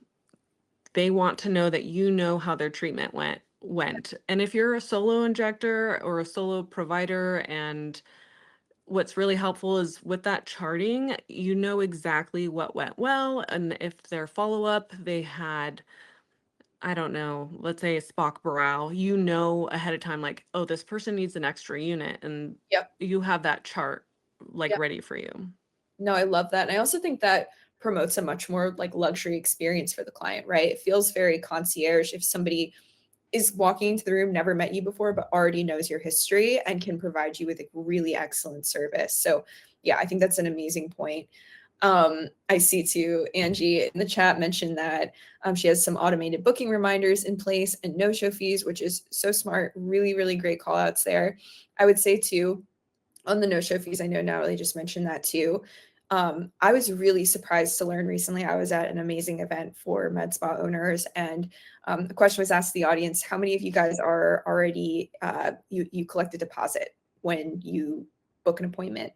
they want to know that you know how their treatment went. And if you're a solo injector or a solo provider and what's really helpful is with that charting, you know exactly what went well. And if their follow up, they had, I don't know, let's say a Spock brow, you know ahead of time, like, oh, this person needs an extra unit. And Yep. you have that chart like Yep. ready for you. No, I love that. And I also think that promotes a much more like luxury experience for the client, right? It feels very concierge if somebody is walking into the room, never met you before, but already knows your history and can provide you with a really excellent service. So, yeah, I think that's an amazing point. I see too, Angie in the chat mentioned that she has some automated booking reminders in place and no show fees, which is so smart. Really, really great call outs there. I would say too, on the no show fees, I know Natalie just mentioned that too. I was really surprised to learn recently. I was at an amazing event for med spa owners, and the question was asked to the audience: how many of you guys are already you collect a deposit when you book an appointment?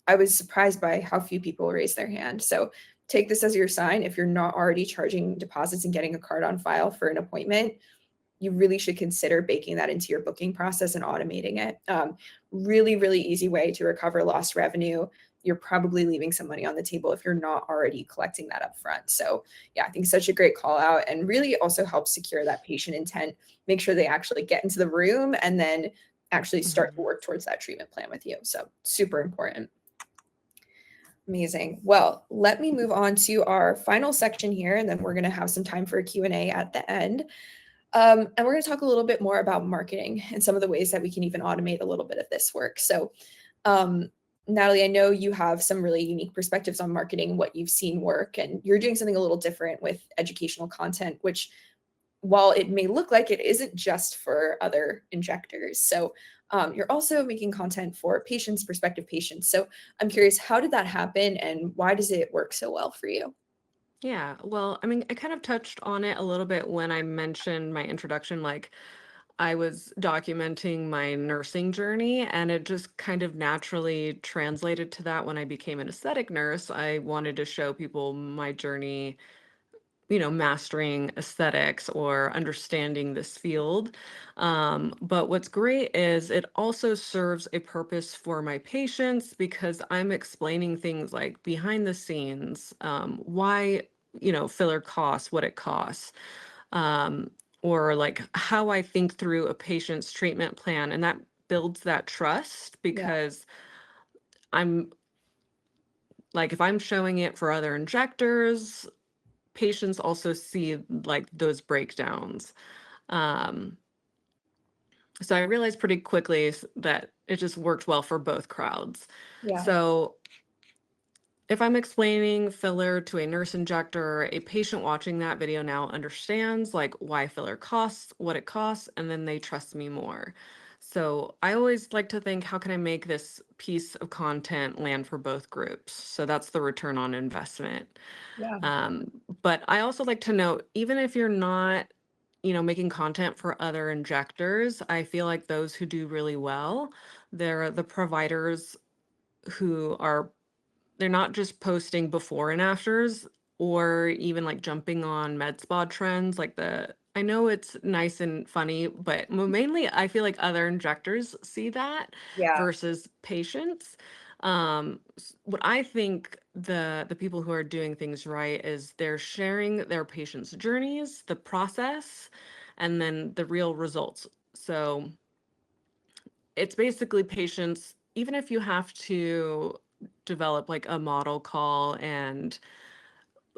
I was surprised by how few people raised their hand. So take this as your sign. If you're not already charging deposits and getting a card on file for an appointment, you really should consider baking that into your booking process and automating it. Really, really easy way to recover lost revenue. You're probably leaving some money on the table if you're not already collecting that up front. So, yeah, I think such a great call out and really also helps secure that patient intent, make sure they actually get into the room and then actually start to Mhm. work towards that treatment plan with you. So, super important. Amazing. Well, let me move on to our final section here, and then we're going to have some time for a Q&A at the end. And we're going to talk a little bit more about marketing and some of the ways that we can even automate a little bit of this work. So, um, Natalie, I know you have some really unique perspectives on marketing, what you've seen work, and you're doing something a little different with educational content, which, while it may look like it, isn't just for other injectors. So, you're also making content for patients, prospective patients. So, I'm curious, how did that happen, and why does it work so well for you? Yeah, well, I mean, I kind of touched on it a little bit when I mentioned my introduction. Like, I was documenting my nursing journey, and it just kind of naturally translated to that when I became an aesthetic nurse. I wanted to show people my journey, mastering aesthetics or understanding this field. But what's great is it also serves a purpose for my patients because I'm explaining things like behind the scenes, why, filler costs, what it costs, um, or like how I think through a patient's treatment plan. And that builds that trust Yeah, because I'm like, if I'm showing it for other injectors, patients also see like those breakdowns. Um, so I realized pretty quickly that it just worked well for both crowds. yeah, So if I'm explaining filler to a nurse injector, a patient watching that video now understands like why filler costs, what it costs, and then they trust me more. So I always like to think, how can I make this piece of content land for both groups? So that's the return on investment. yeah, Um, but I also like to note, even if you're not, making content for other injectors, I feel like those who do really well, they're the providers who are, they're not just posting before and afters or even like jumping on med spa trends. I know it's nice and funny, but mainly I feel like other injectors see that yeah, versus patients. What I think the people who are doing things right is they're sharing their patients' journeys, the process, and then the real results. So it's basically patients, even if you have to develop like a model call, and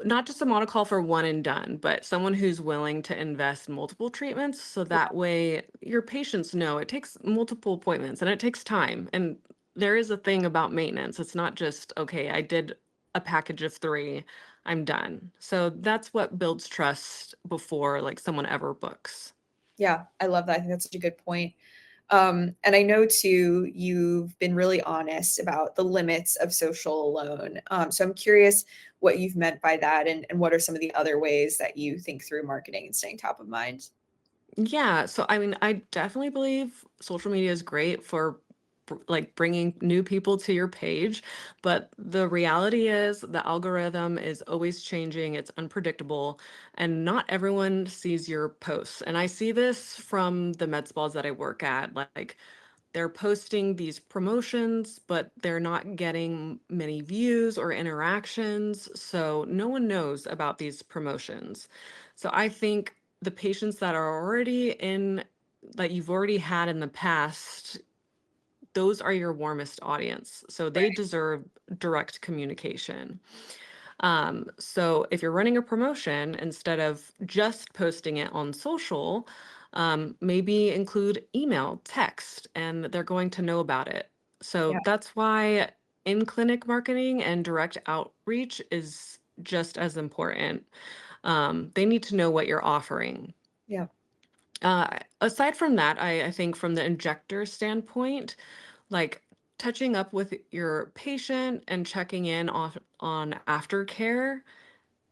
not just a model call for one and done, but someone who's willing to invest multiple treatments. So that way your patients know it takes multiple appointments and it takes time. And there is a thing about maintenance. It's not just, okay, I did a package of 3, I'm done. So that's what builds trust before like someone ever books. yeah. I love that. I think that's such a good point. And I know too, you've been really honest about the limits of social alone. So I'm curious what you've meant by that and what are some of the other ways that you think through marketing and staying top of mind? Yeah, so I mean, I definitely believe social media is great for like bringing new people to your page, but the reality is the algorithm is always changing, it's unpredictable, and not everyone sees your posts. And I see this from the med spas that I work at. Like they're posting these promotions, but they're not getting many views or interactions. So no one knows about these promotions. So I think the patients that are already in, that you've already had in the past, those are your warmest audience. So they Right. deserve direct communication. So if you're running a promotion, instead of just posting it on social, maybe include email, text, and they're going to know about it. So Yeah. that's why in-clinic marketing and direct outreach is just as important. They need to know what you're offering. Yeah. Aside from that, I think from the injector standpoint, like touching up with your patient and checking in on aftercare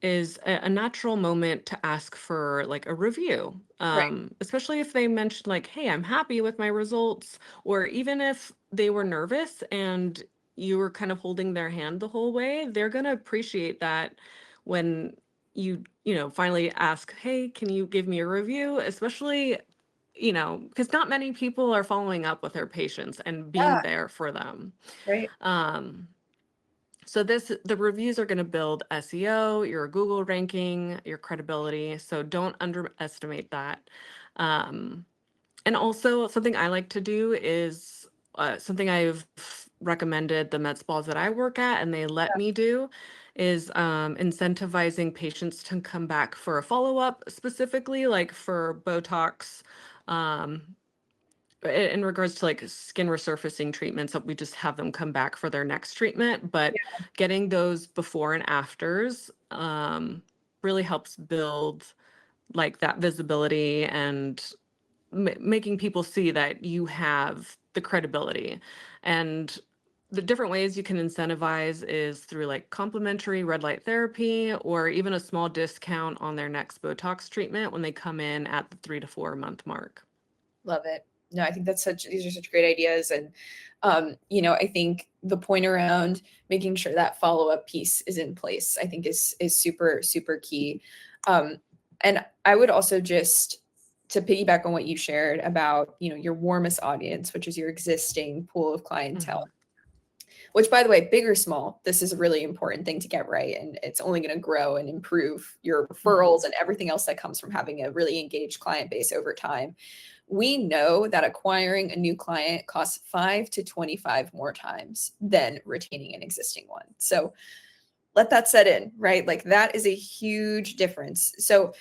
is a natural moment to ask for like a review. Right. Especially if they mentioned like, hey, I'm happy with my results, or even if they were nervous and you were kind of holding their hand the whole way, they're gonna appreciate that when you finally ask, hey, can you give me a review? Especially, because not many people are following up with their patients and Yeah. being there for them. Right. Um, so the reviews are going to build SEO, your Google ranking, your credibility. So don't underestimate that. Um, and also something I like to do is something I've recommended the med spas that I work at, and they let me do, is incentivizing patients to come back for a follow-up, specifically like for Botox. Um, in regards to like skin resurfacing treatments, that we just have them come back for their next treatment, but getting those before and afters really helps build like that visibility and making people see that you have the credibility. And the different ways you can incentivize is through like complimentary red light therapy, or even a small discount on their next Botox treatment when they come in at the 3 to 4 month mark. Love it. No, I think these are such great ideas. And, I think the point around making sure that follow-up piece is in place, I think is super, super key. Um, and I would also just to piggyback on what you shared about, your warmest audience, which is your existing pool of clientele, Mhm. which by the way, big or small, this is a really important thing to get right. And it's only going to grow and improve your referrals Mhm. and everything else that comes from having a really engaged client base over time. We know that acquiring a new client costs 5 to 25 more times than retaining an existing one. So let that set in, right? Like that is a huge difference. So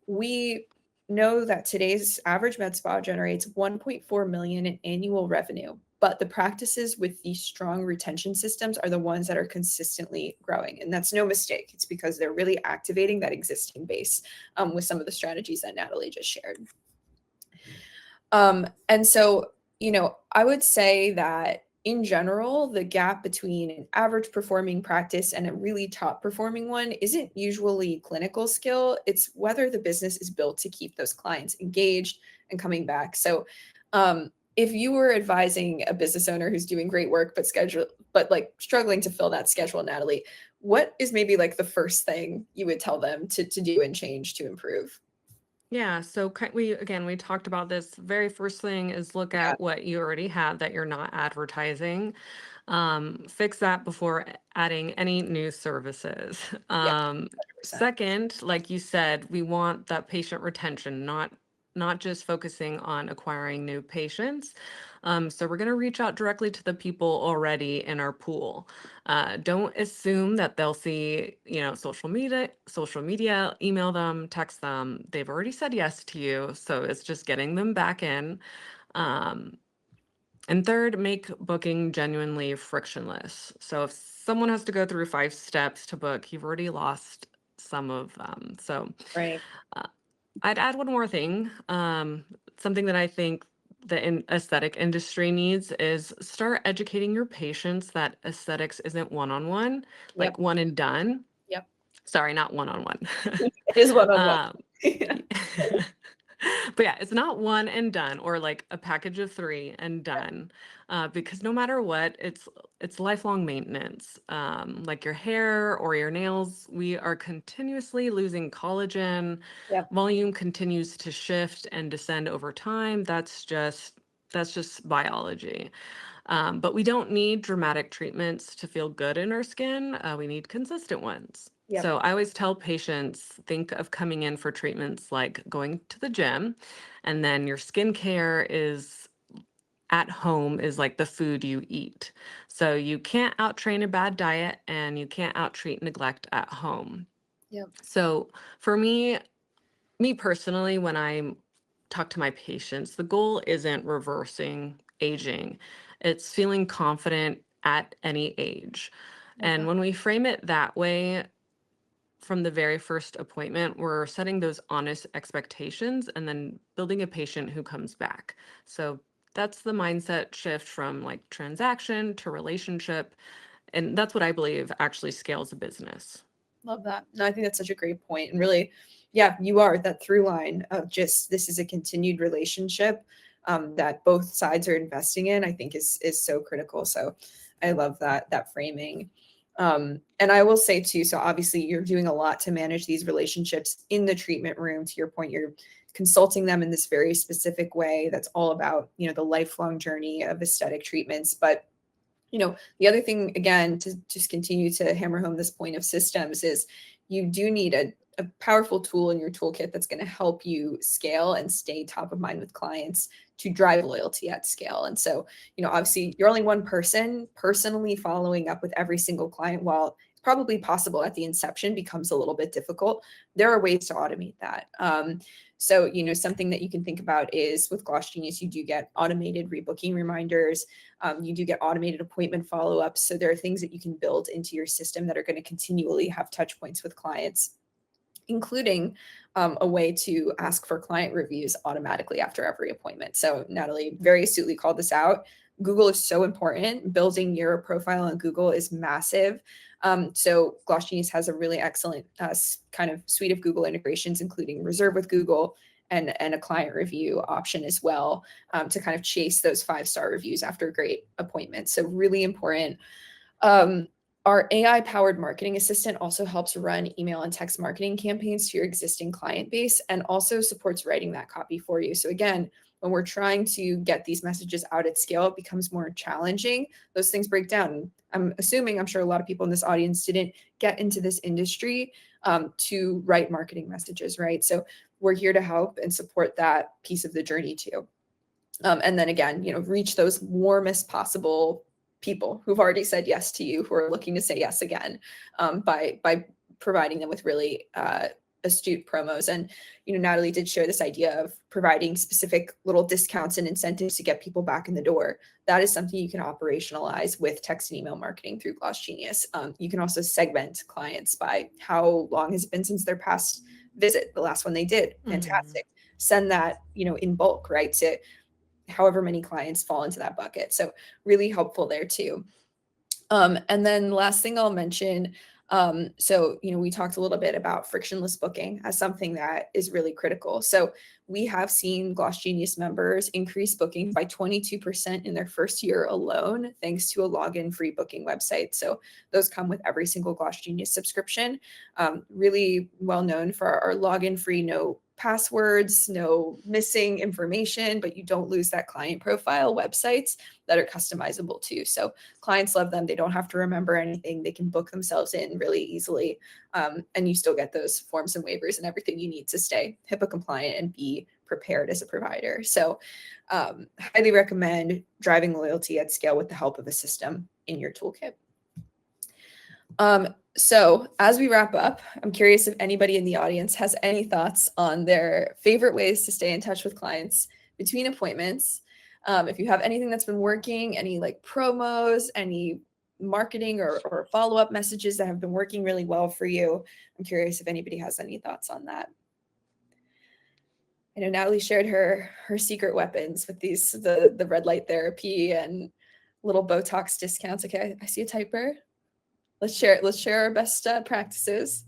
we know that today's average med spa generates 1.4 million in annual revenue, but the practices with these strong retention systems are the ones that are consistently growing. And that's no mistake. It's because they're really activating that existing base with some of the strategies that Natalie just shared. And so, I would say that in general, the gap between an average performing practice and a really top performing one isn't usually clinical skill. It's whether the business is built to keep those clients engaged and coming back. So, if you were advising a business owner who's doing great work but like struggling to fill that schedule, Natalie, what is maybe like the first thing you would tell them to do and change to improve? Yeah, so we talked about this. Very first thing is look Yeah, at what you already have that you're not advertising. Fix that before adding any new services. yeah, 100%. Second, like you said, we want that patient retention, not just focusing on acquiring new patients. So we're going to reach out directly to the people already in our pool. Don't assume that they'll see, social media, email them, text them. They've already said yes to you, so it's just getting them back in. Um, and third, make booking genuinely frictionless. So if someone has to go through 5 steps to book, you've already lost some of them. So Right. uh, I'd add one more thing. Something that I think the aesthetic industry needs is start educating your patients that aesthetics isn't one-on-one, Yep. like one and done. Yep. Sorry, not one-on-one. It is one-on-one. um, Yeah. but yeah, it's not one and done, or like a package of 3 and done, because no matter what, it's lifelong maintenance. Like your hair or your nails, we are continuously losing collagen. Yep. Volume continues to shift and descend over time. That's just That's just biology. But we don't need dramatic treatments to feel good in our skin. We need consistent ones. Yep. So I always tell patients, think of coming in for treatments like going to the gym, and then your skincare is at home is like the food you eat. So you can't out-train a bad diet and you can't out-treat neglect at home. Yep. So for me personally, when I talk to my patients, the goal isn't reversing aging. It's feeling confident at any age. Love And that. when we frame it that way from the very first appointment, we're setting those honest expectations and then building a patient who comes back. So that's the mindset shift from like transaction to relationship. And that's what I believe actually scales a business. Love that. No, I think that's such a great point. And really, yeah, you are that through line of just this is a continued relationship that both sides are investing in, I think is so critical. So I love that framing. And I will say too, so obviously you're doing a lot to manage these relationships in the treatment room. To your point, you're consulting them in this very specific way that's all about, the lifelong journey of aesthetic treatments. But the other thing, again, to just continue to hammer home this point of systems is you do need a powerful tool in your toolkit that's going to help you scale and stay top of mind with clients to drive loyalty at scale. And so, obviously you're only one person. Personally following up with every single client, while it's probably possible at the inception, becomes a little bit difficult. There are ways to automate that. So, something that you can think about is with Gloss Genius, you do get automated rebooking reminders. You do get automated appointment follow-ups. So there are things that you can build into your system that are going to continually have touch points with clients, including a way to ask for client reviews automatically after every appointment. So Natalie very astutely called this out. Google is so important. Building your profile on Google is massive. So Gloss Genius has a really excellent kind of suite of Google integrations, including Reserve with Google and a client review option as well, to kind of chase those 5-star reviews after a great appointment. So really important. Our AI-powered marketing assistant also helps run email and text marketing campaigns to your existing client base and also supports writing that copy for you. So again, when we're trying to get these messages out at scale, it becomes more challenging. Those things break down. I'm sure a lot of people in this audience didn't get into this industry to write marketing messages, right? So we're here to help and support that piece of the journey too. And then again, reach those warmest possible people who've already said yes to you, who are looking to say yes again, by providing them with really astute promos. And Natalie did share this idea of providing specific little discounts and incentives to get people back in the door. That is something you can operationalize with text and email marketing through Gloss Genius. You can also segment clients by how long has it been since their past visit, the last one they did. Fantastic. Send that in bulk, right, to however many clients fall into that bucket. So really helpful there too. And then last thing I'll mention, so, we talked a little bit about frictionless booking as something that is really critical. So we have seen Gloss Genius members increase bookings by 22% in their first year alone, thanks to a login free booking website. So those come with every single Gloss Genius subscription. Really well known for our login free, no passwords, no missing information, but you don't lose that client profile websites that are customizable too. So clients love them. They don't have to remember anything. They can book themselves in really easily. And you still get those forms and waivers and everything you need to stay HIPAA compliant and be prepared as a provider. So highly recommend driving loyalty at scale with the help of a system in your toolkit. So as we wrap up, I'm curious if anybody in the audience has any thoughts on their favorite ways to stay in touch with clients between appointments. If you have anything that's been working, any like promos, any marketing or follow-up messages that have been working really well for you, I'm curious if anybody has any thoughts on that. I know Natalie shared her secret weapons with the red light therapy and little Botox discounts. Okay, I see a typer. Let's share our best practices.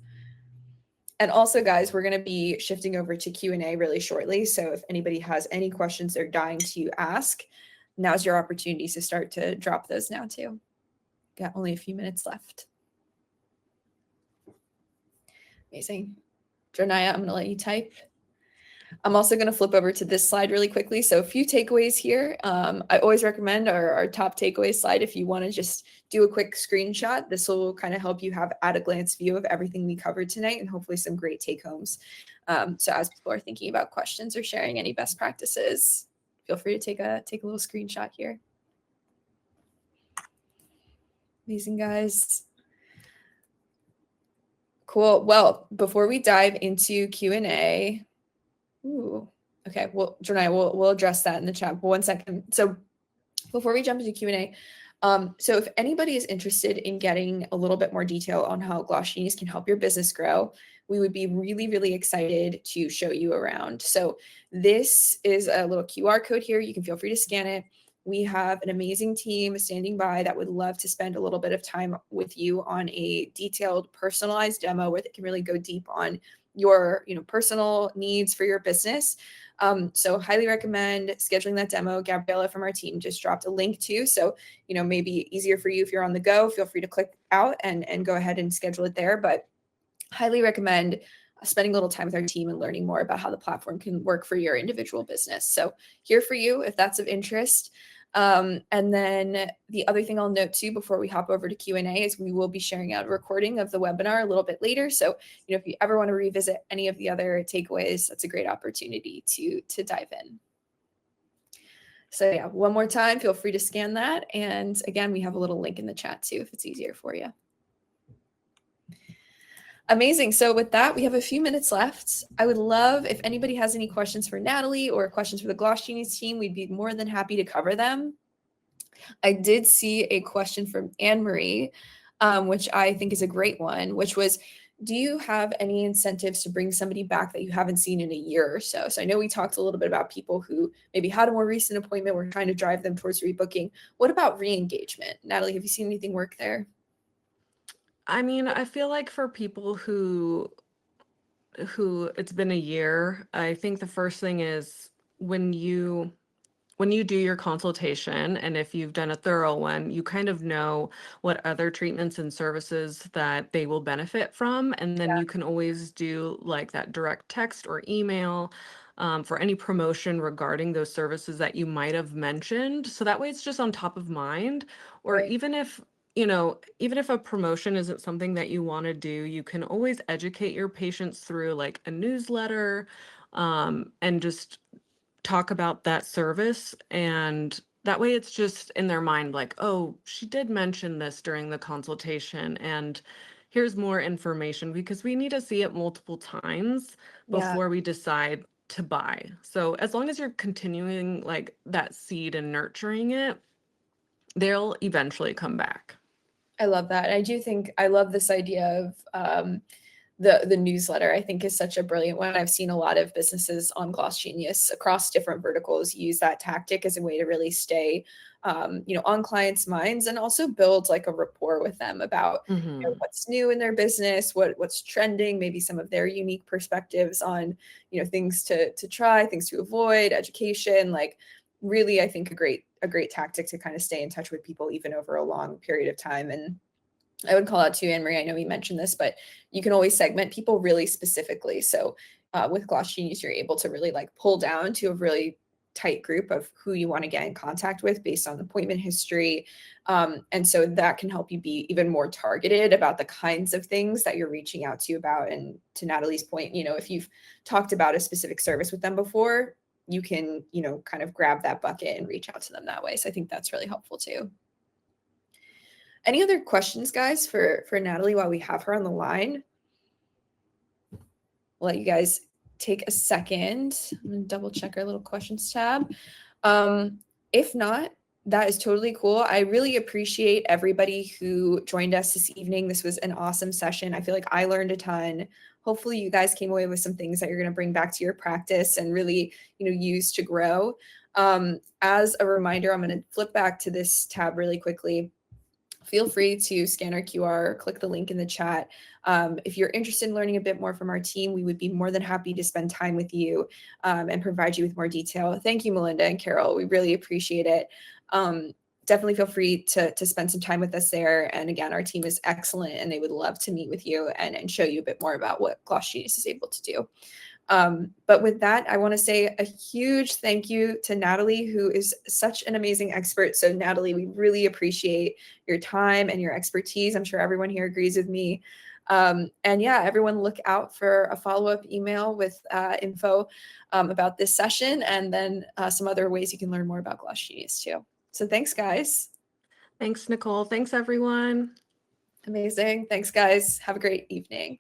And also, guys, we're going to be shifting over to Q&A really shortly. So if anybody has any questions they're dying to ask, now's your opportunity to start to drop those now too. Got only a few minutes left. Amazing. Jonaya, I'm going to let you type. I'm also going to flip over to this slide really quickly. So a few takeaways here. I always recommend our top takeaway slide if you want to just do a quick screenshot. This will kind of help you have at a glance view of everything we covered tonight and hopefully some great take homes. So as people are thinking about questions or sharing any best practices, feel free to take a little screenshot here. Amazing, guys. Cool. Well, before we dive into Q&A, okay. Well, Janai, we'll address that in the chat. But 1 second. So before we jump into Q&A, so if anybody is interested in getting a little bit more detail on how Gloss Genius can help your business grow, we would be really, really excited to show you around. So this is a little QR code here. You can feel free to scan it. We have an amazing team standing by that would love to spend a little bit of time with you on a detailed, personalized demo where they can really go deep on your personal needs for your business. So highly recommend scheduling that demo. Gabriella from our team just dropped a link too. So, maybe easier for you if you're on the go, feel free to click out and go ahead and schedule it there. But highly recommend spending a little time with our team and learning more about how the platform can work for your individual business. So here for you, if that's of interest. And then the other thing I'll note too, before we hop over to Q&A, is we will be sharing out a recording of the webinar a little bit later. So, if you ever want to revisit any of the other takeaways, that's a great opportunity to dive in. So yeah, one more time, feel free to scan that. And again, we have a little link in the chat too, if it's easier for you. Amazing. So with that, we have a few minutes left. I would love if anybody has any questions for Natalie or questions for the Gloss Genius team, we'd be more than happy to cover them. I did see a question from Anne-Marie, which I think is a great one, which was, do you have any incentives to bring somebody back that you haven't seen in a year or so? So I know we talked a little bit about people who maybe had a more recent appointment. We're trying to drive them towards rebooking. What about re-engagement? Natalie, have you seen anything work there? I mean, I feel like for people who it's been a year, I think the first thing is when you do your consultation, and if you've done a thorough one, you kind of know what other treatments and services that they will benefit from. And then you can always do like that direct text or email for any promotion regarding those services that you might have mentioned. So that way it's just on top of mind. Or Right. even if even if a promotion isn't something that you want to do, you can always educate your patients through like a newsletter, and just talk about that service. And that way it's just in their mind like, oh, she did mention this during the consultation, and here's more information, because we need to see it multiple times Yeah. before we decide to buy. So as long as you're continuing like that seed and nurturing it, they'll eventually come back. I love that. I do think I love this idea of the newsletter. I think is such a brilliant one. I've seen a lot of businesses on Gloss Genius across different verticals use that tactic as a way to really stay, on clients' minds and also build like a rapport with them about Hmm. what's new in their business, what's trending, maybe some of their unique perspectives on things to try, things to avoid, education. Like really, I think a great tactic to kind of stay in touch with people even over a long period of time. And I would call out to Anne-Marie, I know you mentioned this, but you can always segment people really specifically. So with Gloss Genius, you're able to really like pull down to a really tight group of who you want to get in contact with based on appointment history. And so that can help you be even more targeted about the kinds of things that you're reaching out to about. And to Natalie's point, if you've talked about a specific service with them before, you can, kind of grab that bucket and reach out to them that way. So I think that's really helpful too. Any other questions, guys, for Natalie while we have her on the line? I'll let you guys take a second. I'm gonna double check our little questions tab. If not, that is totally cool. I really appreciate everybody who joined us this evening. This was an awesome session. I feel like I learned a ton. Hopefully you guys came away with some things that you're going to bring back to your practice and really, use to grow. As a reminder, I'm going to flip back to this tab really quickly. Feel free to scan our QR, click the link in the chat. If you're interested in learning a bit more from our team, we would be more than happy to spend time with you and provide you with more detail. Thank you, Melinda and Carol. We really appreciate it. Definitely feel free to spend some time with us there. And again, our team is excellent and they would love to meet with you and show you a bit more about what Gloss Genius is able to do. But with that, I want to say a huge thank you to Natalie, who is such an amazing expert. So Natalie, we really appreciate your time and your expertise. I'm sure everyone here agrees with me. And yeah, everyone look out for a follow-up email with info about this session, and then some other ways you can learn more about Gloss Genius too. So thanks, guys. Thanks, Nicole. Thanks, everyone. Amazing. Thanks, guys. Have a great evening.